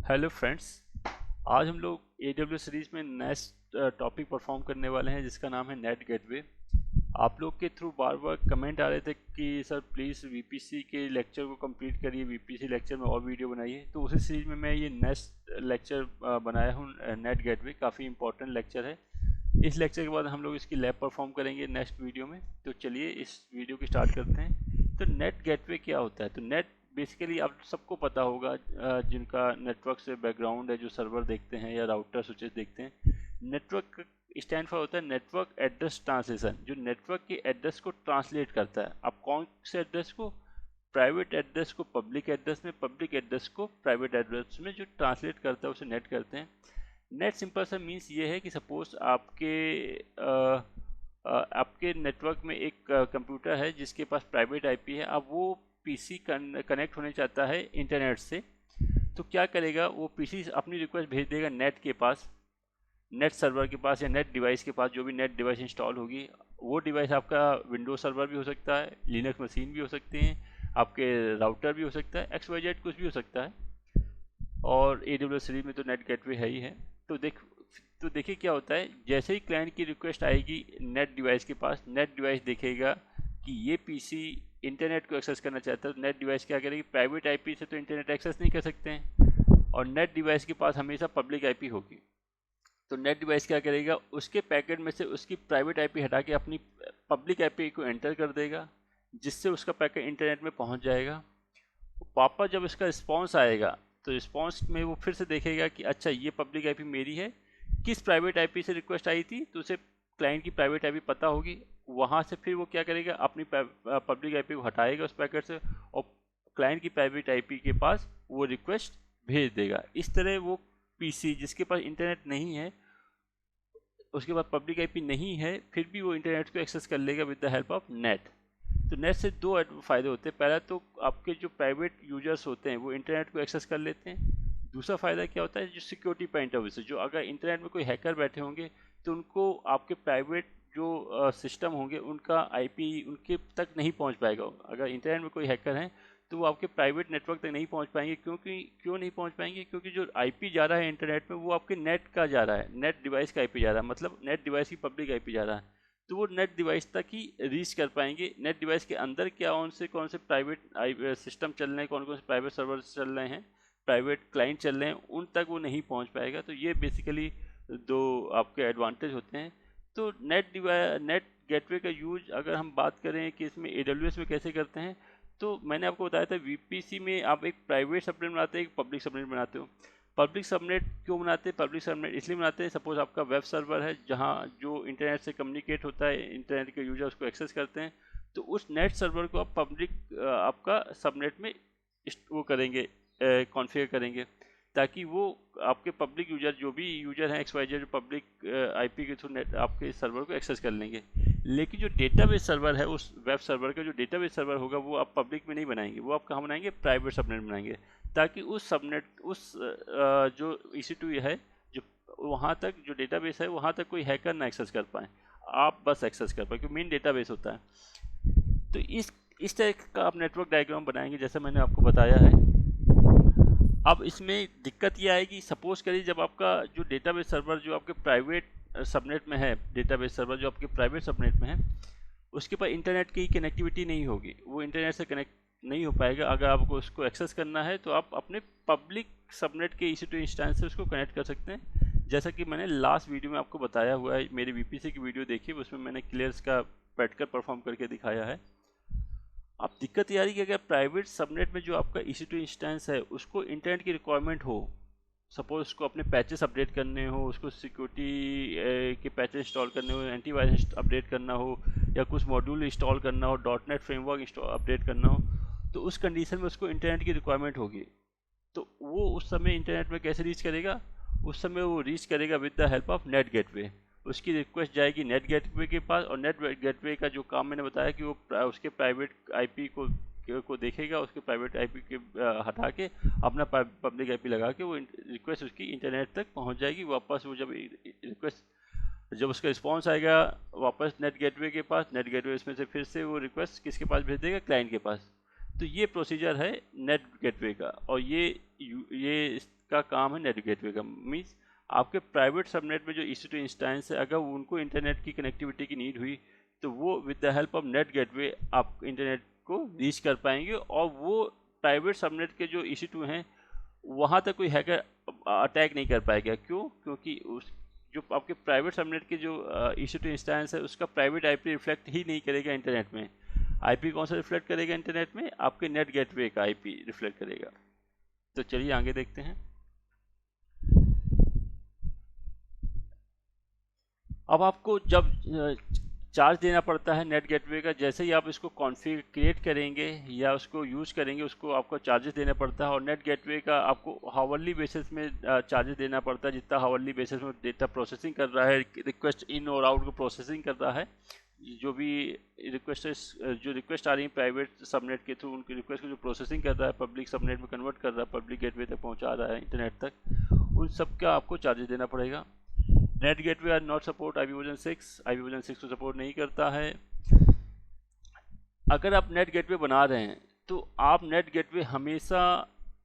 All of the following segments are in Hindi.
Hello friends. आज हम लोग AWS सीरीज में नेक्स्ट टॉपिक परफॉर्म करने वाले हैं जिसका नाम है नेट गेटवे। आप लोग के थ्रू बार बार कमेंट आ रहे थे कि सर प्लीज़ VPC के लेक्चर को कंप्लीट करिए, VPC लेक्चर में और वीडियो बनाइए। तो उसी सीरीज में मैं ये नेक्स्ट लेक्चर बनाया हूँ नेट गेटवे। काफ़ी इंपॉर्टेंट लेक्चर है। इस लेक्चर के बाद हम लोग इसकी लैब परफॉर्म करेंगे नेक्स्ट वीडियो में। तो चलिए इस वीडियो की स्टार्ट करते हैं। तो नेट गेटवे क्या होता है? तो नेट बेसिकली आप सबको पता होगा, जिनका नेटवर्क से बैकग्राउंड है, जो सर्वर देखते हैं या राउटर स्विचेस देखते हैं। नेटवर्क स्टैंड फॉर होता है नेटवर्क एड्रेस ट्रांसलेशन, जो नेटवर्क के एड्रेस को ट्रांसलेट करता है। आप कौन से एड्रेस को? प्राइवेट एड्रेस को पब्लिक एड्रेस में, पब्लिक एड्रेस को प्राइवेट एड्रेस में जो ट्रांसलेट करता है उसे नेट करते हैं। नेट सिंपल सा मीन्स ये है कि सपोज आपके नेटवर्क में एक कंप्यूटर है जिसके पास प्राइवेट आईपी है। अब वो पीसी कनेक्ट होने चाहता है इंटरनेट से। तो क्या करेगा? वो पीसी अपनी रिक्वेस्ट भेज देगा नेट के पास, नेट सर्वर के पास या नेट डिवाइस के पास, जो भी नेट डिवाइस इंस्टॉल होगी। वो डिवाइस आपका विंडोज सर्वर भी हो सकता है, लिनक्स मशीन भी हो सकते हैं, आपके राउटर भी हो सकता है, XYZ कुछ भी हो सकता है। और AWS सीरीज में तो नेट गेटवे है ही है। तो देखिए क्या होता है। जैसे ही क्लाइंट की रिक्वेस्ट आएगी नेट डिवाइस के पास, नेट डिवाइस देखेगा कि ये पीसी इंटरनेट को एक्सेस करना चाहता है। तो नेट डिवाइस क्या करेगी? प्राइवेट आईपी से तो इंटरनेट एक्सेस नहीं कर सकते हैं, और नेट डिवाइस के पास हमेशा पब्लिक आईपी होगी। तो नेट डिवाइस क्या करेगा? उसके पैकेट में से उसकी प्राइवेट आईपी हटा के अपनी पब्लिक आईपी को एंटर कर देगा, जिससे उसका पैकेट इंटरनेट में पहुंच जाएगा। वापस जब इसका रिस्पॉन्स आएगा तो रिस्पॉन्स में वो फिर से देखेगा कि अच्छा ये पब्लिक आईपी मेरी है, किस प्राइवेट आईपी से रिक्वेस्ट आई थी, तो उसे क्लाइंट की प्राइवेट आईपी पता होगी। वहाँ से फिर वो क्या करेगा? अपनी पब्लिक आईपी को हटाएगा उस पैकेट से, और क्लाइंट की प्राइवेट आईपी के पास वो रिक्वेस्ट भेज देगा। इस तरह वो पीसी जिसके पास इंटरनेट नहीं है, उसके पास पब्लिक आईपी नहीं है, फिर भी वो इंटरनेट को एक्सेस कर लेगा with the help of net. तो नेट से दो फ़ायदे होते हैं। पहला तो आपके जो प्राइवेट यूजर्स होते हैं वो इंटरनेट को एक्सेस कर लेते हैं। दूसरा फ़ायदा क्या होता है? जो सिक्योरिटी पॉइंट ऑफ व्यू से, जो अगर इंटरनेट में कोई हैकर बैठे होंगे तो उनको आपके प्राइवेट जो सिस्टम होंगे उनका आईपी उनके तक नहीं पहुंच पाएगा। अगर इंटरनेट में कोई हैकर हैं तो वो आपके प्राइवेट नेटवर्क तक नहीं पहुंच पाएंगे। क्यों नहीं पहुंच पाएंगे? क्योंकि जो आईपी जा रहा है इंटरनेट में वो आपके नेट का जा रहा है, नेट डिवाइस का आईपी जा रहा है, मतलब नेट डिवाइस की पब्लिक आईपी जा रहा है। तो वो नेट डिवाइस तक ही रीच कर पाएंगे। नेट डिवाइस के अंदर कौन से प्राइवेट सिस्टम चल रहे हैं, कौन कौन से प्राइवेट सर्वर चल रहे हैं, प्राइवेट क्लाइंट चल रहे हैं, उन तक वो नहीं पहुंच पाएगा। तो ये बेसिकली दो आपके एडवांटेज होते हैं। तो नेट गेटवे का यूज अगर हम बात करें कि इसमें AWS में कैसे करते हैं, तो मैंने आपको बताया था VPC में आप एक प्राइवेट सबनेट बनाते हैं, एक पब्लिक सबनेट बनाते हो। पब्लिक सबनेट क्यों बनाते हैं? पब्लिक सबनेट इसलिए बनाते हैं, सपोज आपका वेब सर्वर है जहाँ जो इंटरनेट से कम्युनिकेट होता है, इंटरनेट के यूजर उसको एक्सेस करते हैं। तो उस नेट सर्वर को आप पब्लिक आपका सबनेट में वो करेंगे, कॉन्फ़िगर करेंगे, ताकि वो आपके पब्लिक यूजर, जो भी यूजर हैं XYZ, जो पब्लिक आईपी के थ्रू नेट आपके सर्वर को एक्सेस कर लेंगे। लेकिन जो डेटाबेस सर्वर है, उस वेब सर्वर का जो डेटाबेस सर्वर होगा वो आप पब्लिक में नहीं बनाएंगे, वो आप कहाँ बनाएंगे? प्राइवेट सबनेट बनाएंगे, ताकि उस सबनेट जो EC2 है, जो वहाँ तक जो डेटाबेस है वहाँ तक कोई हैकर ना एक्सेस कर पाए, आप बस एक्सेस कर पाए, क्योंकि मेन डेटाबेस होता है। तो इस तरह का आप नेटवर्क डायग्राम बनाएंगे जैसा मैंने आपको बताया है। अब इसमें दिक्कत ये आएगी, सपोज करिए जब आपका जो डेटाबेस सर्वर जो आपके प्राइवेट सबनेट में है, डेटाबेस सर्वर जो आपके प्राइवेट सबनेट में है, उसके पास इंटरनेट की कनेक्टिविटी नहीं होगी, वो इंटरनेट से कनेक्ट नहीं हो पाएगा। अगर आपको उसको एक्सेस करना है तो आप अपने पब्लिक सबनेट के EC2 इंस्टेंस से उसको कनेक्ट कर सकते हैं, जैसा कि मैंने लास्ट वीडियो में आपको बताया हुआ है। मेरी VPC की वीडियो देखिए, उसमें मैंने क्लियर इसका प्रैक्टिकल परफॉर्म करके दिखाया है। अब दिक्कत ये आ रही है कि अगर प्राइवेट सबनेट में जो आपका EC2 इंस्टेंस है उसको इंटरनेट की रिक्वायरमेंट हो, सपोज उसको अपने पैचेस अपडेट करने हो, उसको सिक्योरिटी के पैचेस इंस्टॉल करने हो, एंटीवायरस अपडेट करना हो, या कुछ मॉड्यूल इंस्टॉल करना हो, .NET फ्रेमवर्क अपडेट करना हो, तो उस कंडीशन में उसको इंटरनेट की रिक्वायरमेंट होगी। तो वो उस समय इंटरनेट में कैसे रीच करेगा? उस समय वो रीच करेगा with the help of net gateway. उसकी रिक्वेस्ट जाएगी नेट गेटवे के पास, और नेट गेटवे का जो काम मैंने बताया कि वो उसके प्राइवेट आईपी को देखेगा, उसके प्राइवेट आईपी के हटा के अपना पब्लिक आईपी लगा के वो रिक्वेस्ट उसकी इंटरनेट तक पहुंच जाएगी। वापस वो जब उसका रिस्पॉन्स आएगा वापस नेट गेटवे के पास, नेट गेटवे इसमें से फिर से वो रिक्वेस्ट किसके पास भेज देगा? क्लाइंट के पास। तो ये प्रोसीजर है नेट गेटवे का, और ये का काम है नेट गेटवे का। मीन्स आपके प्राइवेट सबनेट में जो EC2 इंस्टेंस है, अगर उनको इंटरनेट की कनेक्टिविटी की नीड हुई तो वो with the help of net gateway आप इंटरनेट को रीच कर पाएंगे, और वो प्राइवेट सबनेट के जो EC2 हैं वहाँ तक कोई हैकर अटैक नहीं कर पाएगा। क्यों? क्योंकि उस जो आपके प्राइवेट सबनेट के जो EC2 इंस्टेंस है उसका प्राइवेट IP रिफ्लेक्ट ही नहीं करेगा इंटरनेट में। IP कौन सा रिफ्लेक्ट करेगा इंटरनेट में? आपके नेट गेटवे का IP रिफ्लेक्ट करेगा। तो चलिए आगे देखते हैं। अब आपको जब चार्ज देना पड़ता है नेट गेटवे का, जैसे ही आप इसको कॉन्फ़िगर क्रिएट करेंगे या उसको यूज़ करेंगे, उसको आपको चार्जेस देना पड़ता है। और नेट गेटवे का आपको हावरली बेसिस में चार्जेस देना पड़ता है। जितना हावरली बेसिस में डेटा प्रोसेसिंग कर रहा है, रिक्वेस्ट इन और आउट को प्रोसेसिंग कर रहा है, जो भी जो रिक्वेस्ट आ रही है प्राइवेट सबनेट के थ्रू, उनकी रिक्वेस्ट को जो प्रोसेसिंग कर रहा है, पब्लिक सबनेट में कन्वर्ट कर रहा है, पब्लिक गेटवे तक पहुँचा रहा है इंटरनेट तक, उन सब का आपको चार्जेस देना पड़ेगा। NAT gateway are not support IP version 6, IP version 6 को सपोर्ट नहीं करता है। अगर आप नेट गेटवे बना रहे हैं तो आप नेट गेटवे हमेशा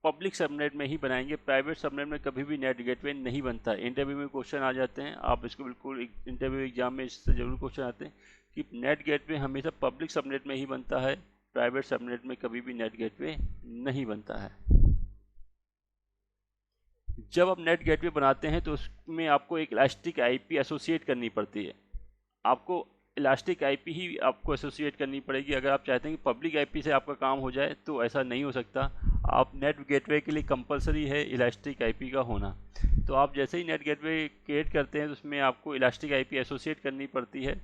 पब्लिक सबनेट में ही बनाएंगे। प्राइवेट सबनेट में कभी भी नेट गेटवे नहीं बनता। इंटरव्यू में क्वेश्चन आ जाते हैं, आप इसको बिल्कुल इंटरव्यू एग्जाम में इससे जरूर क्वेश्चन आते हैं कि नेट गेटवे हमेशा पब्लिक सबनेट में ही बनता है, प्राइवेट सबनेट में कभी भी नेट गेटवे नहीं बनता है। जब आप नेट गेटवे बनाते हैं तो उसमें आपको एक इलास्टिक IP एसोसिएट करनी पड़ती है। आपको इलास्टिक IP ही आपको एसोसिएट करनी पड़ेगी। अगर आप चाहते हैं कि पब्लिक IP से आपका काम हो जाए तो ऐसा नहीं हो सकता। आप नेट गेटवे के लिए कंपलसरी है इलास्टिक IP का होना। तो आप जैसे ही नेट गेटवे क्रिएट करते हैं तो उसमें आपको इलास्टिक IP एसोसिएट करनी पड़ती है,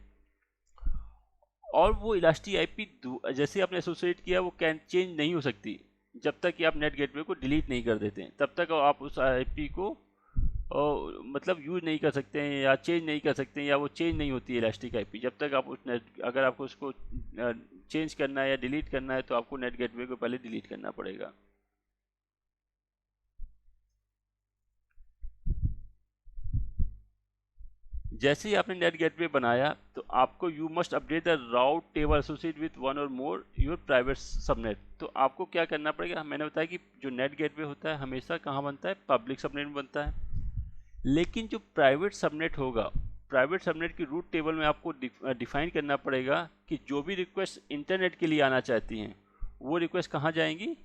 और वो इलास्टिक IP जैसे आपने एसोसिएट किया वो कैन चेंज नहीं हो सकती जब तक कि आप नेट गेटवे को डिलीट नहीं कर देते हैं। तब तक आप उस IP को मतलब यूज नहीं कर सकते हैं या चेंज नहीं कर सकते हैं, या वो चेंज नहीं होती है इलास्टिक IP जब तक आप उस नेट, अगर आपको उसको चेंज करना है या डिलीट करना है तो आपको नेट गेटवे को पहले डिलीट करना पड़ेगा। जैसे ही आपने नेट गेटवे बनाया तो आपको you must update the route table associate with one और मोर योर प्राइवेट सबनेट। तो आपको क्या करना पड़ेगा? मैंने बताया कि जो नेट गेटवे होता है हमेशा कहाँ बनता है? पब्लिक सबनेट में बनता है। लेकिन जो प्राइवेट सबनेट होगा, प्राइवेट सबनेट की रूट टेबल में आपको डिफाइन करना पड़ेगा कि जो भी रिक्वेस्ट इंटरनेट के लिए आना चाहती हैं वो रिक्वेस्ट कहाँ जाएंगी?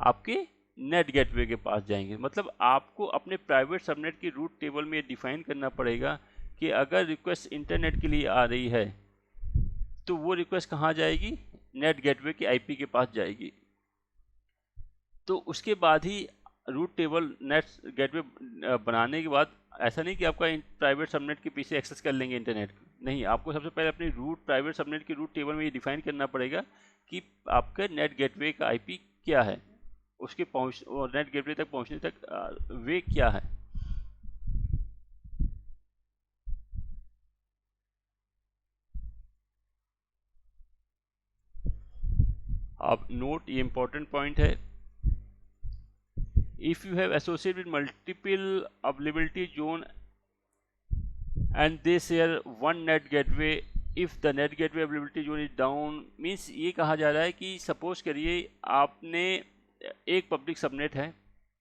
आपके नेट गेटवे के पास जाएंगे। मतलब आपको अपने प्राइवेट सबनेट की रूट टेबल में डिफाइन करना पड़ेगा कि अगर रिक्वेस्ट इंटरनेट के लिए आ रही है तो वो रिक्वेस्ट कहाँ जाएगी? नेट गेटवे के IP के पास जाएगी। तो उसके बाद ही रूट टेबल नेट गेटवे बनाने के बाद ऐसा नहीं कि आपका प्राइवेट सबनेट के पीछे एक्सेस कर लेंगे इंटरनेट, नहीं, आपको सबसे पहले अपनी रूट प्राइवेट सबनेट की रूट टेबल में ये डिफाइन करना पड़ेगा कि आपके नेट गेटवे का IP क्या है, उसके पहुँच और नेट गेटवे तक पहुँचने तक वे क्या है। आप नोट, ये इंपॉर्टेंट पॉइंट है। if you have associated with multiple availability zone and they share one net gateway, if the net gateway availability zone is down, means ये कहा जा रहा है कि सपोज करिए आपने एक पब्लिक सबनेट है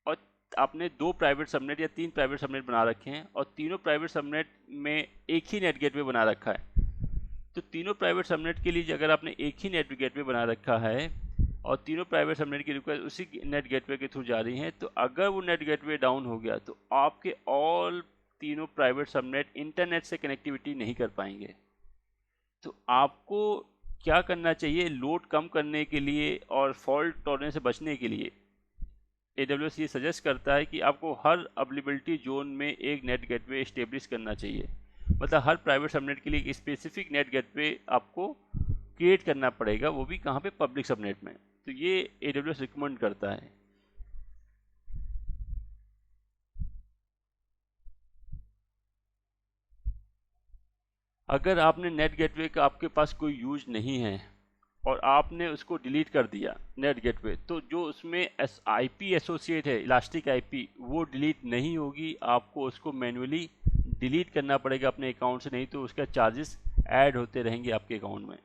और आपने 2 प्राइवेट सबनेट या 3 प्राइवेट सबनेट बना रखे हैं और तीनों प्राइवेट सबनेट में एक ही नेट गेटवे बना रखा है। तो तीनों प्राइवेट सबनेट के लिए अगर आपने एक ही नेट गेटवे बना रखा है और तीनों प्राइवेट सबनेट की रिक्वेस्ट उसी नेट गेटवे के थ्रू जा रही हैं, तो अगर वो नेट गेटवे डाउन हो गया तो आपके ऑल तीनों प्राइवेट सबनेट इंटरनेट से कनेक्टिविटी नहीं कर पाएंगे। तो आपको क्या करना चाहिए? लोड कम करने के लिए और फॉल्ट टॉलरेंस से बचने के लिए AWS ये सजेस्ट करता है कि आपको हर अवेलेबिलिटी जोन में एक नेट गेटवे इस्टेब्लिश करना चाहिए। मतलब हर प्राइवेट सबनेट के लिए एक स्पेसिफिक नेट गेटवे आपको क्रिएट करना पड़ेगा, वो भी कहाँ पे? पब्लिक सबनेट में। तो ये AWS रिकमेंड करता है। अगर आपने नेट गेटवे का आपके पास कोई यूज नहीं है और आपने उसको डिलीट कर दिया नेट गेटवे, तो जो उसमें IP एसोसिएट है इलास्टिक IP वो डिलीट नहीं होगी। आपको उसको मैन्युअली डिलीट करना पड़ेगा अपने अकाउंट से, नहीं तो उसका चार्जेस ऐड होते रहेंगे आपके अकाउंट में।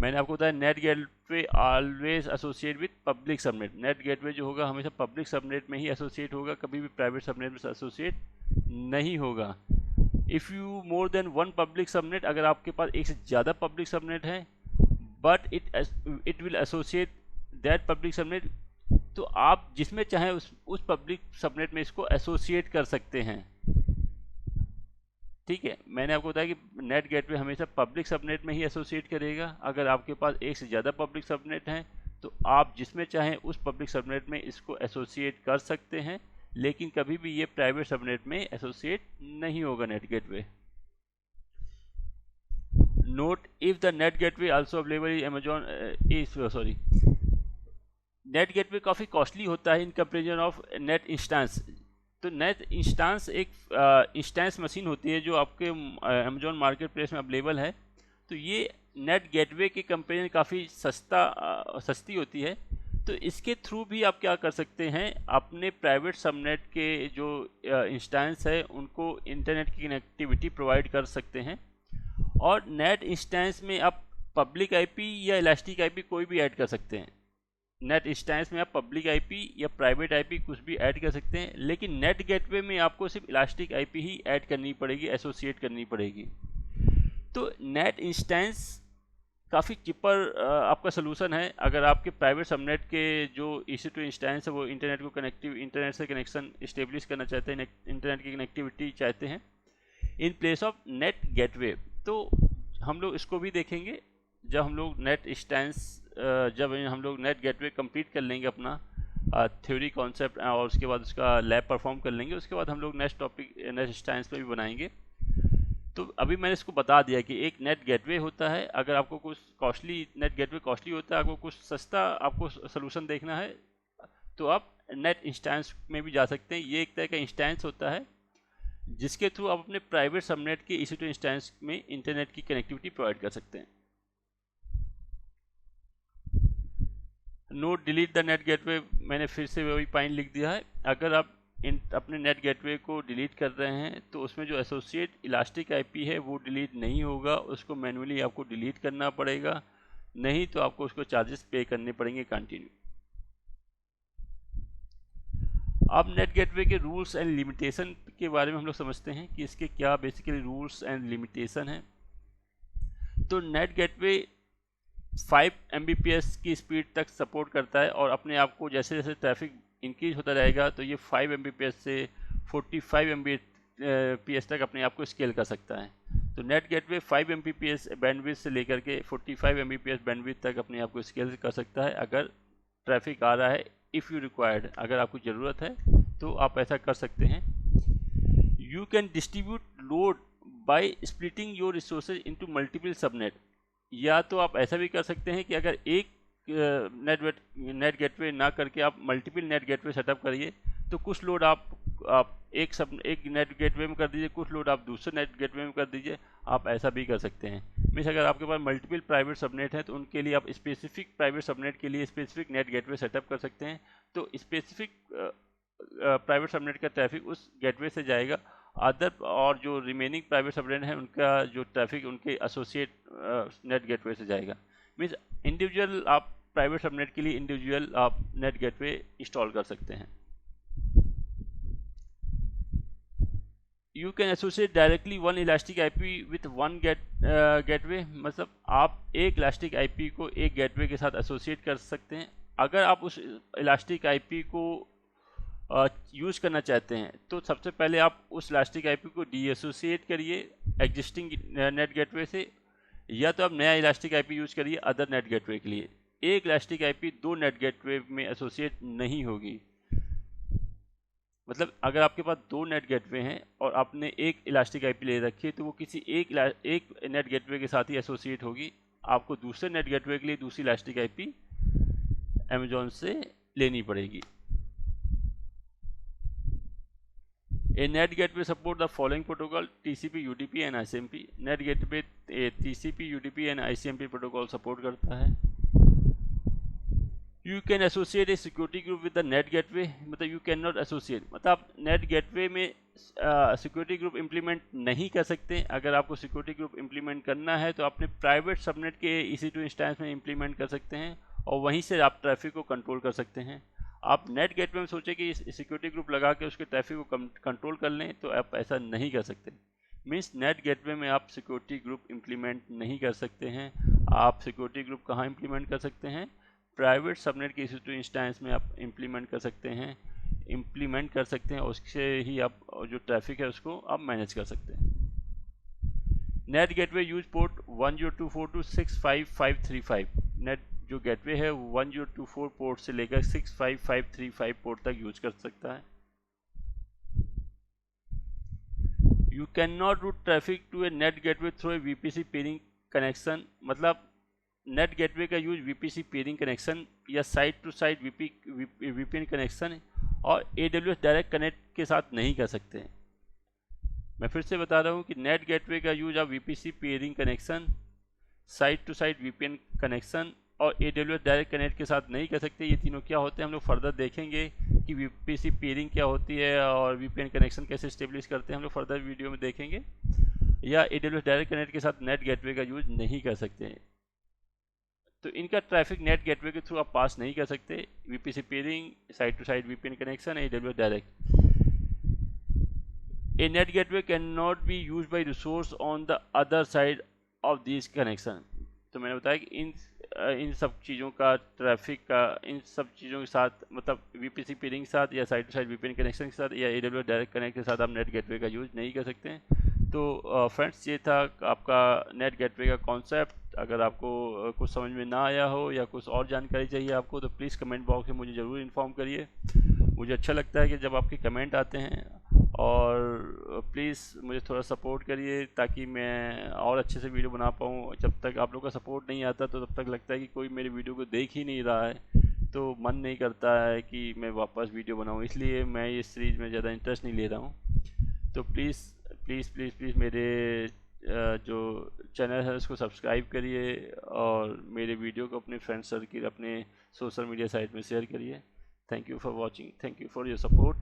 मैंने आपको बताया net gateway always associate with public subnet. Net gateway जो होगा हमेशा पब्लिक सबनेट में ही एसोसिएट होगा, कभी भी प्राइवेट सबनेट में एसोसिएट नहीं होगा। If you more than one public subnet, अगर आपके पास एक से ज़्यादा पब्लिक सबनेट है but it will associate that public subnet, तो आप जिसमें चाहें उस पब्लिक सबनेट में इसको एसोसिएट कर सकते हैं। ठीक है, मैंने आपको बताया कि नेट गेटवे हमेशा पब्लिक सबनेट में ही एसोसिएट करेगा। अगर आपके पास एक से ज़्यादा पब्लिक सबनेट हैं तो आप जिसमें चाहें उस पब्लिक सबनेट में इसको एसोसिएट कर सकते हैं, लेकिन कभी भी ये प्राइवेट सबनेट में एसोसिएट नहीं होगा net gateway. Note if the net gateway also available in Amazon sorry, net gateway काफ़ी कॉस्टली होता है in comparison of net instance. तो नेट इंस्टेंस एक इंस्टेंस मशीन होती है जो आपके अमेजॉन मार्केट प्लेस में अवेलेबल है। तो ये नेट गेटवे के कंपेरिजन काफ़ी सस्ती होती है। तो इसके थ्रू भी आप क्या कर सकते हैं, अपने प्राइवेट सबनेट के जो इंस्टेंस है उनको इंटरनेट की कनेक्टिविटी प्रोवाइड कर सकते हैं। और नेट इंस्टेंस में आप पब्लिक आईपी या इलास्टिक आईपी कोई भी ऐड कर सकते हैं। नेट इंस्टेंस में आप पब्लिक आईपी या प्राइवेट आईपी कुछ भी ऐड कर सकते हैं, लेकिन नेट गेटवे में आपको सिर्फ इलास्टिक आईपी ही ऐड करनी पड़ेगी, एसोसिएट करनी पड़ेगी। तो नेट इंस्टेंस काफ़ी चीपर आपका सोल्यूशन है अगर आपके प्राइवेट सबनेट के जो EC2 इंस्टेंस है वो इंटरनेट से कनेक्शन इस्टेब्लिश करना चाहते हैं, इंटरनेट की कनेक्टिविटी चाहते हैं in place of net gateway. तो हम लोग इसको भी देखेंगे जब हम लोग जब हम लोग नेट गेटवे कंप्लीट कर लेंगे अपना थ्योरी कॉन्सेप्ट और उसके बाद उसका लैब परफॉर्म कर लेंगे, उसके बाद हम लोग नेक्स्ट इंस्टेंस पे भी बनाएंगे। तो अभी मैंने इसको बता दिया कि एक नेट गेटवे होता है, अगर आपको कुछ नेट गेटवे कॉस्टली होता है, आपको कुछ सस्ता आपको सोल्यूशन देखना है तो आप नेट इंस्टेंस में भी जा सकते हैं। ये एक तरह का इंस्टेंस होता है जिसके थ्रू आप अपने प्राइवेट सबनेट के EC2 इंस्टेंस में इंटरनेट की कनेक्टिविटी प्रोवाइड कर सकते हैं। Note delete the net gateway, मैंने फिर से वही पॉइंट लिख दिया है। अगर आप अपने नेट गेटवे को डिलीट कर रहे हैं तो उसमें जो एसोसिएट इलास्टिक आईपी है वो डिलीट नहीं होगा, उसको मैन्युअली आपको डिलीट करना पड़ेगा, नहीं तो आपको उसको चार्जेस पे करने पड़ेंगे कंटिन्यू। अब नेट गेटवे के रूल्स एंड लिमिटेशन के बारे में हम लोग समझते हैं कि इसके क्या बेसिकली रूल्स एंड लिमिटेशन हैं। तो नेट गेटवे 5 Mbps की स्पीड तक सपोर्ट करता है और अपने आप को जैसे जैसे ट्रैफिक इंक्रीज होता रहेगा तो ये 5 Mbps से 45 Mbps तक अपने आप को स्केल कर सकता है। तो नेट गेटवे 5 Mbps बैंडविड्थ से लेकर के 45 Mbps बैंडविड्थ तक अपने आप को स्केल कर सकता है अगर ट्रैफिक आ रहा है। इफ़ यू रिक्वायर्ड, अगर आपको ज़रूरत है तो आप ऐसा कर सकते हैं। You can distribute load by splitting your resources into multiple subnet. या तो आप ऐसा भी कर सकते हैं कि अगर एक नेट गेटवे ना करके आप मल्टीपल नेट गेटवे सेटअप करिए तो कुछ लोड आप एक नेट गेटवे में कर दीजिए, कुछ लोड आप दूसरे नेट गेटवे में कर दीजिए, आप ऐसा भी कर सकते हैं। मीन्स अगर आपके पास मल्टीपल प्राइवेट सबनेट है तो उनके लिए आप स्पेसिफिक प्राइवेट सबनेट के लिए स्पेसिफिक नेट गेटवे सेटअप कर सकते हैं। तो स्पेसिफिक प्राइवेट सबनेट का ट्रैफिक उस गेटवे से जाएगा, अदर और जो रिमेनिंग प्राइवेट सबनेट है उनका जो ट्रैफिक उनके एसोसिएट नेट गेटवे से जाएगा। मीन्स इंडिविजुअल आप प्राइवेट सबनेट के लिए इंडिविजुअल आप नेट गेटवे इंस्टॉल कर सकते हैं। You can associate directly one elastic IP with one gateway, मतलब आप एक इलास्टिक आईपी को एक गेटवे के साथ एसोसिएट कर सकते हैं। अगर आप उस इलास्टिक आईपी को यूज़ करना चाहते हैं तो सबसे पहले आप उस इलास्टिक आईपी को डीएसोसिएट करिए एग्जिस्टिंग नेट गेटवे से, या तो आप नया इलास्टिक आईपी यूज़ करिए अदर नेट गेटवे के लिए। एक इलास्टिक आईपी दो नेट गेटवे में एसोसिएट नहीं होगी। मतलब अगर आपके पास दो नेट गेटवे हैं और आपने एक इलास्टिक आईपी ले रखी है तो वो किसी एक नेट गेटवे के साथ ही एसोसिएट होगी। आपको दूसरे नेट गेटवे के लिए दूसरी इलास्टिक आईपी अमेजॉन से लेनी पड़ेगी। A net gateway support the following protocol: TCP, UDP and ICMP. Net gateway TCP, UDP and ICMP protocol support करता है। You can associate A security group with the net gateway, मतलब यू कैन नॉट एसोसिएट, मतलब आप नेट गेटवे में सिक्योरिटी ग्रुप इम्प्लीमेंट नहीं कर सकते। अगर आपको सिक्योरिटी ग्रुप इम्प्लीमेंट करना है तो अपने प्राइवेट सबनेट के EC2 इंस्टेंस में इम्प्लीमेंट कर सकते हैं और वहीं से आप ट्रैफिक को कंट्रोल कर सकते हैं। आप नेट गेटवे में सोचें कि सिक्योरिटी ग्रुप लगा के उसके ट्रैफिक को कंट्रोल कर लें, तो आप ऐसा नहीं कर सकते। मीन्स नेट गेटवे में आप सिक्योरिटी ग्रुप इम्प्लीमेंट नहीं कर सकते हैं। आप सिक्योरिटी ग्रुप कहाँ इम्प्लीमेंट कर सकते हैं? प्राइवेट सबनेट के EC2 इंस्टेंस में आप इम्प्लीमेंट कर सकते हैं, उससे ही आप जो ट्रैफिक है उसको आप मैनेज कर सकते हैं। NAT gateway use port 1024 to 65535। NAT जो गेटवे है 1024 पोर्ट से लेकर 65535 पोर्ट तक यूज कर सकता है। You can not route traffic to a NAT gateway through a VPC peering connection, मतलब नेट गेटवे का यूज VPC पेयरिंग कनेक्शन या site to site VPN connection और AWS डायरेक्ट कनेक्ट के साथ नहीं कर सकते हैं। मैं फिर से बता रहा हूँ कि नेट गेटवे का यूज आप VPC peering connection, site to site VPN connection और AWS डायरेक्ट कनेक्ट के साथ नहीं कर सकते। ये तीनों क्या होते हैं हम लोग फर्दर देखेंगे कि VPC पेयरिंग क्या होती है और VPN कनेक्शन कैसे स्टेब्लिश करते हैं, हम लोग फर्दर वीडियो में देखेंगे। या AWS डायरेक्ट कनेक्ट के साथ नेट गेटवे का यूज नहीं कर सकते हैं, तो इनका ट्रैफिक नेट गेटवे के थ्रू आप पास नहीं कर सकते। VPC peering, site to site VPN connection, AWS direct. A net gateway cannot be used by resource on the other side of these connection। तो मैंने बताया कि इन सब चीज़ों का ट्रैफिक का इन सब चीज़ों के साथ, मतलब VPC पेयरिंग के साथ या side to side VPN connection के साथ या AWS डायरेक्ट कनेक्ट के साथ आप नेट गेटवे का यूज़ नहीं कर सकते हैं। तो फ्रेंड्स, ये था आपका नेट गेटवे का कॉन्सेप्ट। अगर आपको कुछ समझ में ना आया हो या कुछ और जानकारी चाहिए आपको, तो प्लीज़ कमेंट बॉक्स में मुझे ज़रूर इन्फॉर्म करिए। मुझे अच्छा लगता है कि जब आपके कमेंट आते हैं, और प्लीज़ मुझे थोड़ा सपोर्ट करिए ताकि मैं और अच्छे से वीडियो बना पाऊँ। जब तक आप लोग का सपोर्ट नहीं आता तो तब तक लगता है कि कोई मेरे वीडियो को देख ही नहीं रहा है, तो मन नहीं करता है कि मैं वापस वीडियो बनाऊँ, इसलिए मैं इस सीरीज़ में ज़्यादा इंटरेस्ट नहीं ले रहा हूँ। तो प्लीज़ प्लीज़ प्लीज़ प्लीज़ मेरे जो चैनल है उसको सब्सक्राइब करिए और मेरे वीडियो को अपने फ्रेंड सर्किल, अपने सोशल मीडिया साइट में शेयर करिए। Thank you for watching, thank you for your support.